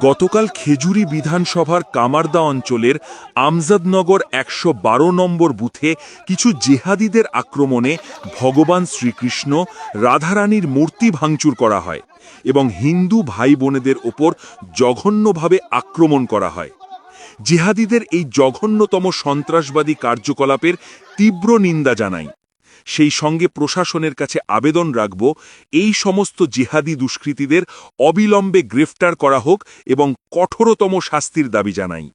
গতকাল খেজুরি বিধানসভার কামারদা অঞ্চলের আমজাদনগর ১১২ নম্বর বুথে কিছু জেহাদিদের আক্রমণে ভগবান শ্রীকৃষ্ণ রাধারানীর মূর্তি ভাঙচুর করা হয় এবং হিন্দু ভাই বোনেদের ওপর জঘন্যভাবে আক্রমণ করা হয়। জেহাদিদের এই জঘন্যতম সন্ত্রাসবাদী কার্যকলাপের তীব্র নিন্দা জানাই। সেই সঙ্গে প্রশাসনের কাছে আবেদন রাখব, এই সমস্ত জিহাদি দুষ্কৃতীদের অবিলম্বে গ্রেফতার করা হোক এবং কঠোরতম শাস্তির দাবি জানাই।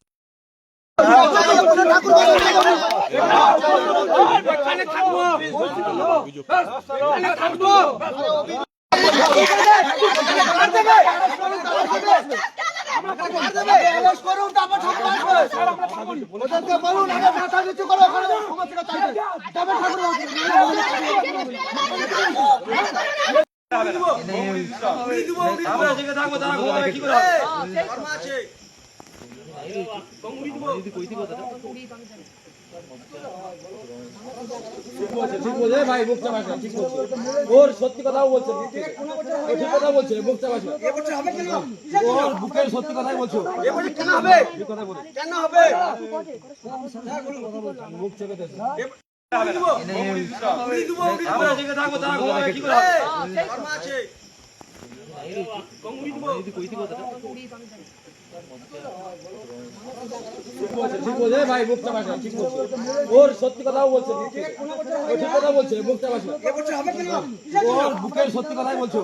ভাই মুখ চাপা ঠিক বলছে, ওর সত্যি কথাও বলছে, ঠিক কথা বলছে, মুখ চাপা ওর বুকের সত্যি কথাই বলছো। কেন হবে, কেন হবে, মুখ চেপে দিচ্ছে। ভাই মুখ চাপা ঠিক বলছে, ওর সত্যি কথাও বলছে, ঠিক কথা বলছে, মুখ চাপা ওর বুকের সত্যি কথাই বলছো।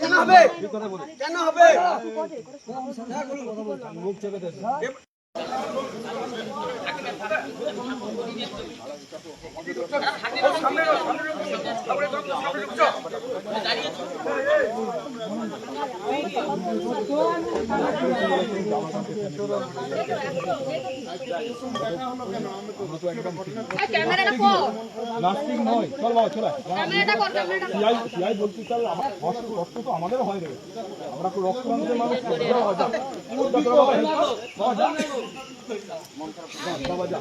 কেন হবে, কেন হবে, মুখ চেপে দিচ্ছে। ক্যামেরাটা কর, লাস্টিং নয়, চল বাবা চল, ক্যামেরাটা কর, ক্যামেরাটা কর। সিআই বলছি চল, কষ্ট তো আমাদেরও হয় রে, আমরা তো রক্তমাংসের মানুষ, বাবা যা, বাবা যা,